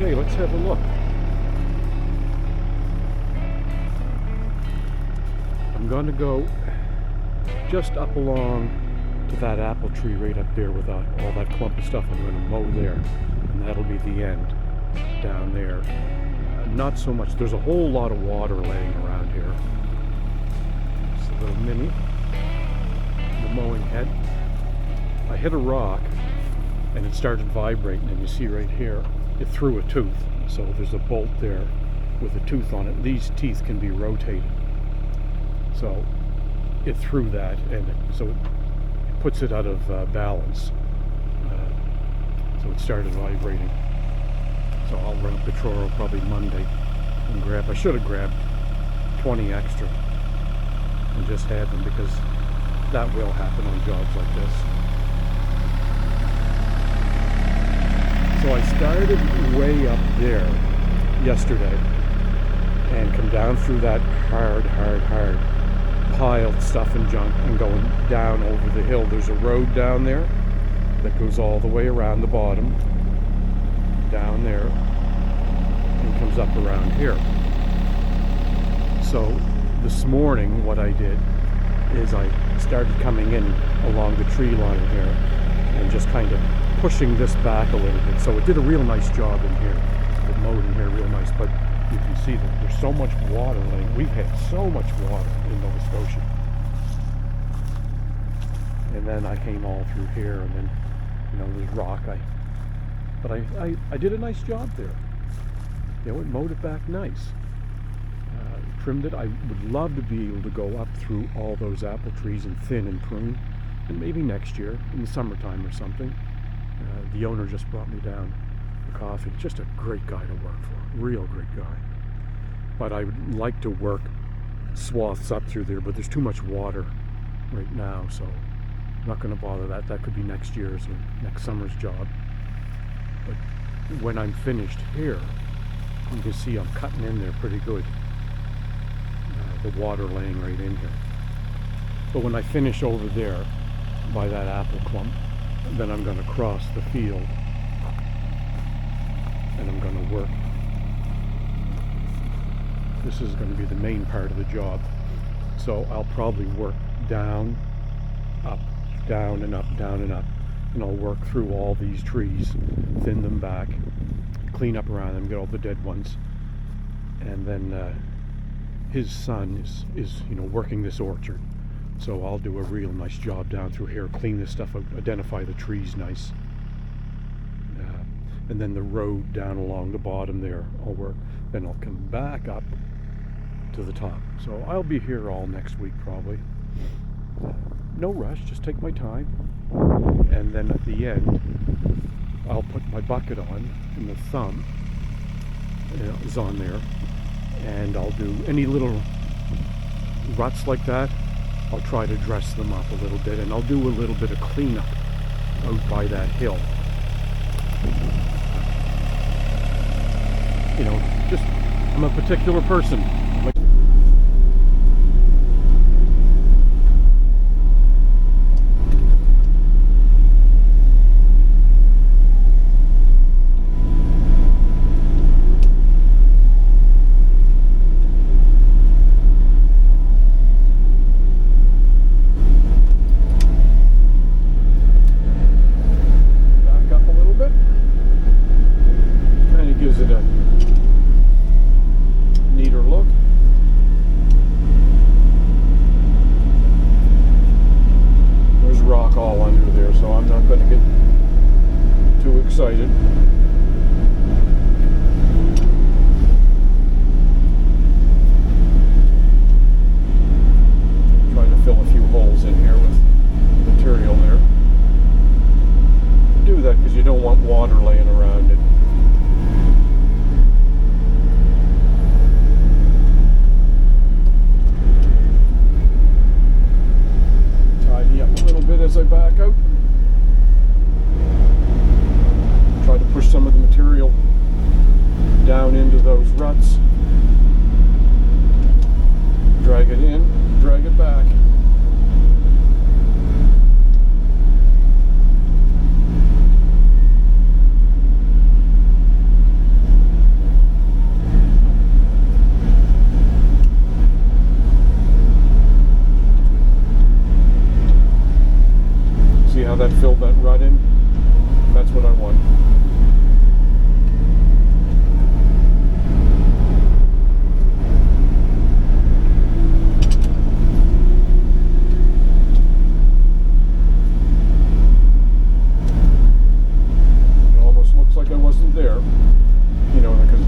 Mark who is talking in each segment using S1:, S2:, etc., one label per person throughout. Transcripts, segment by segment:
S1: Okay, let's have a look. I'm going to go just up along to that apple tree right up there with all that clump of stuff. I'm going to mow there, and that'll be the end down there. Not so much. There's a whole lot of water laying around here. Just a little mini. The mowing head. I hit a rock and it started vibrating, and you see right here it threw a tooth. So there's a bolt there with a tooth on it. These teeth can be rotated. So it threw that, and so it puts it out of balance. So it started vibrating. So I'll run up to Truro probably Monday and I should have grabbed 20 extra and just had them, because that will happen on jobs like this. So I started way up there yesterday and come down through that hard piled stuff and junk and going down over the hill. There's a road down there that goes all the way around the bottom, down there, and comes up around here. So this morning what I did is I started coming in along the tree line here and just kind of pushing this back a little bit. So it did a real nice job in here. It mowed in here real nice, but you can see that there's so much water laying. We've had so much water in Nova Scotia. And then I came all through here, and then, there's rock. But I did a nice job there. It mowed it back nice. Trimmed it. I would love to be able to go up through all those apple trees and thin and prune, and maybe next year in the summertime or something. The owner just brought me down for coffee. Just a great guy to work for, real great guy. But I would like to work swaths up through there, but there's too much water right now, so I'm not going to bother that. That could be next year's or next summer's job. But when I'm finished here, you can see I'm cutting in there pretty good. The water laying right in here. But when I finish over there by that apple clump, then I'm going to cross the field and I'm going to work. This is going to be the main part of the job. So I'll probably work down, up, down and up, down and up. And I'll work through all these trees, thin them back, clean up around them, get all the dead ones. And then his son is working this orchard. So I'll do a real nice job down through here, clean this stuff out, identify the trees nice. And then the road down along the bottom there, I'll work. Then I'll come back up to the top. So I'll be here all next week probably. No rush, just take my time. And then at the end, I'll put my bucket on, and the thumb is on there. And I'll do any little ruts like that. I'll try to dress them up a little bit, and I'll do a little bit of cleanup out by that hill. I'm a particular person. Excited. Trying to fill a few holes in here with material there. Do that because you don't want water laying around it. Tidy up a little bit as I back out. Try to push some of the material down into those ruts. Drag it in, drag it back. around there, you know, because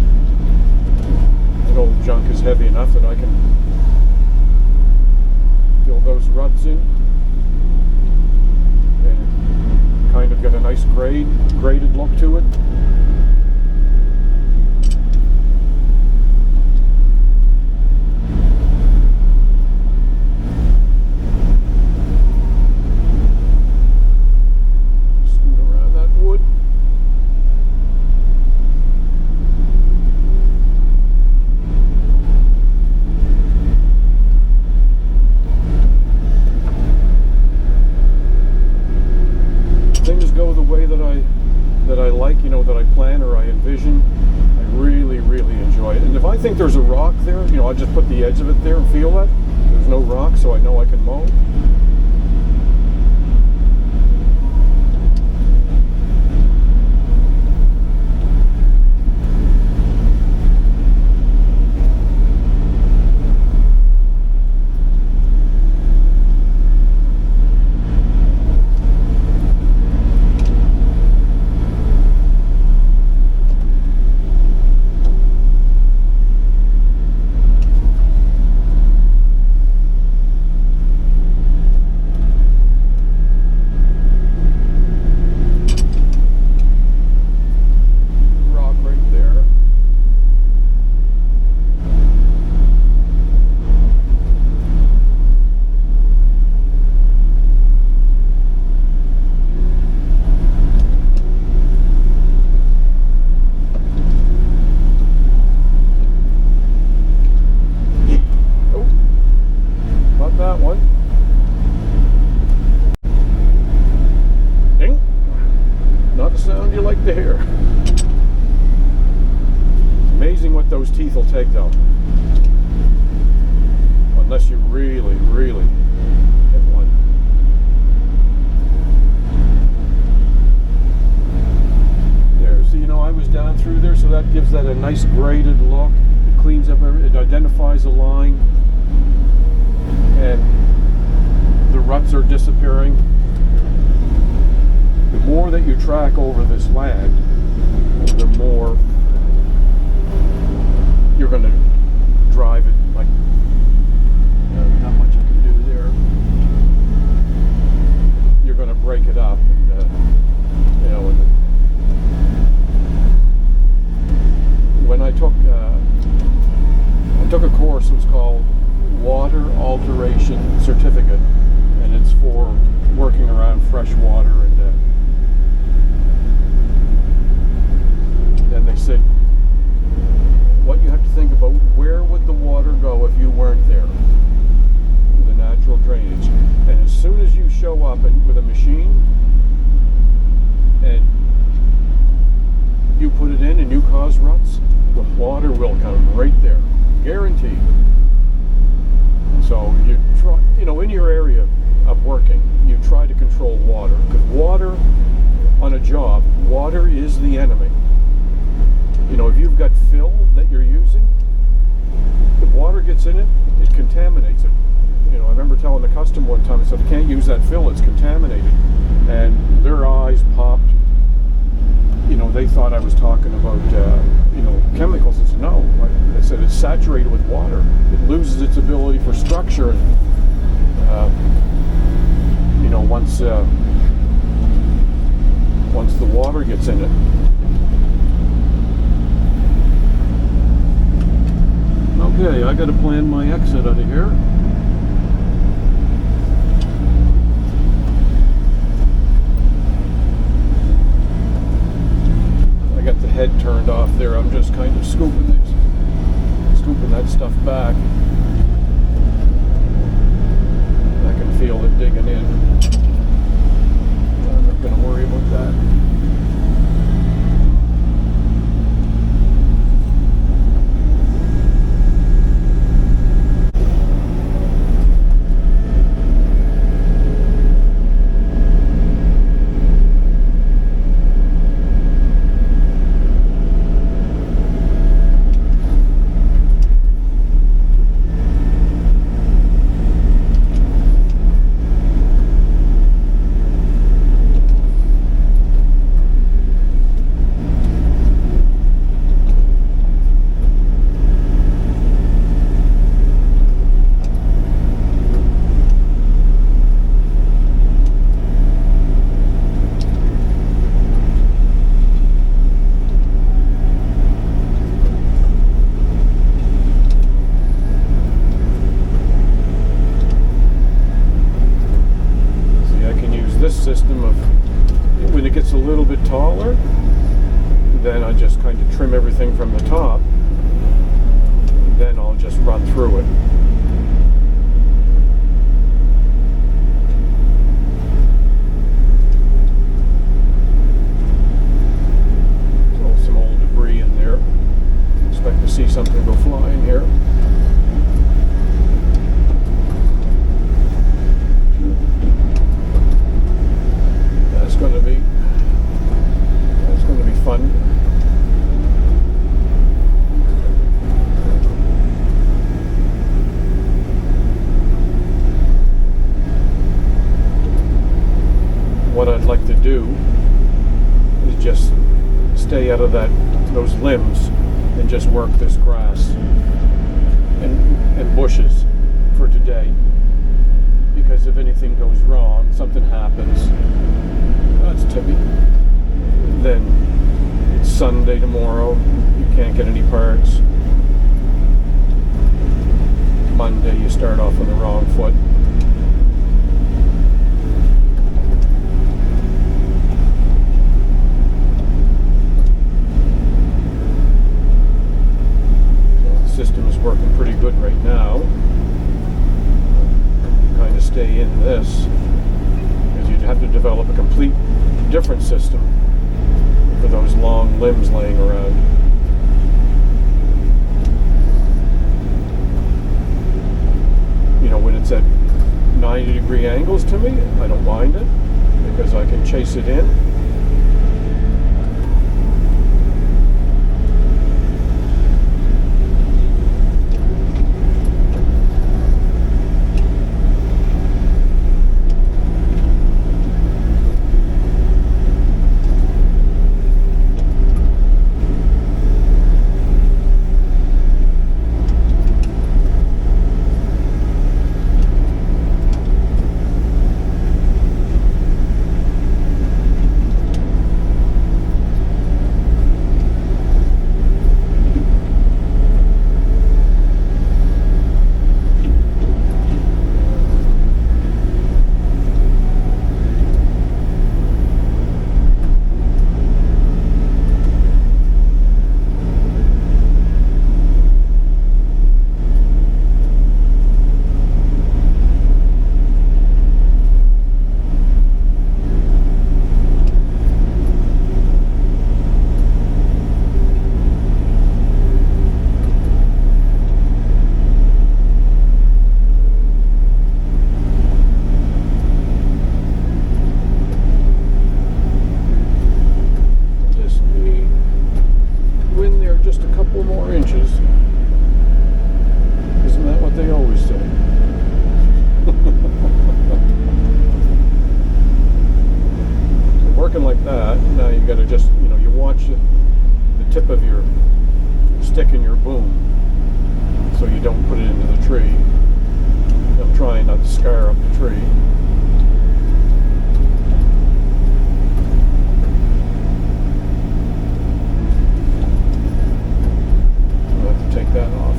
S1: that old junk is heavy enough that I can fill those ruts in and kind of get a nice graded look to it. I think there's a rock there, you know, I just put the edge of it there and feel that. There's no rock, so I know I can mow. Those teeth will take though, unless you really hit one. There, so you know I was down through there, so that gives that a nice graded look. It cleans up, it identifies a line, and the ruts are disappearing. The more that you track over this land, the more you're going to drive it. Like, not much I can do there. You're going to break it up, and you know. When I took a course, it was called Water Alteration Certificate, and it's for working around fresh water. And then they said, what you have to think about, where would the water go if you weren't there? The natural drainage. And as soon as you show up with a machine and you put it in and you cause ruts, the water will come right there, guaranteed. So you try, you know, in your area of working, you try to control water, because water on a job, water is the enemy. You know, if you've got fill that you're using, if water gets in it, it contaminates it. You know, I remember telling the customer one time, I said, I can't use that fill, it's contaminated. And their eyes popped. You know, they thought I was talking about, you know, chemicals. I said, no. I said, it's saturated with water. It loses its ability for structure. You know, once the water gets in it. Okay, I got to plan my exit out of here. I got the head turned off there. I'm just kind of scooping that stuff back. I can feel it digging in. I'm not going to worry about that. kind of trim everything from the top. Then I'll just run through it. So some old debris in there. Expect to see something go flying here. That's going to be fun. What I'd like to do is just stay out of those limbs and just work this grass and bushes for today. Because if anything goes wrong, something happens, that's Timmy, then it's Sunday tomorrow, you can't get any parts. Monday you start off on the wrong foot. System is working pretty good right now. Kind of stay in this because you'd have to develop a complete different system for those long limbs laying around. You know, when it's at 90-degree angles to me, I don't mind it because I can chase it in. Like that, now you got to just, you watch the tip of your stick in your boom so you don't put it into the tree. I'm trying not to scar up the tree. I'll have to take that off.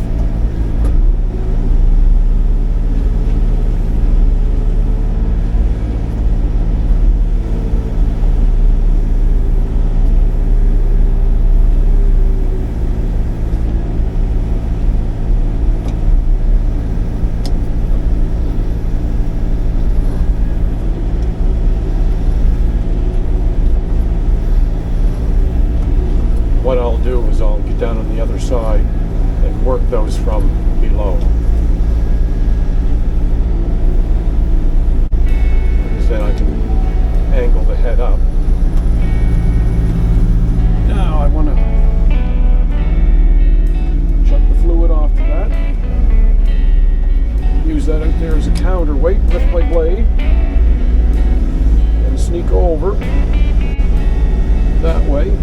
S1: What I'll do is I'll get down on the other side and work those from below. Because then I can angle the head up. Now I want to shut the fluid off to that. Use that out there as a counterweight, lift my blade, and sneak over that way.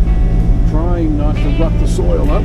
S1: Trying not to rough the soil up.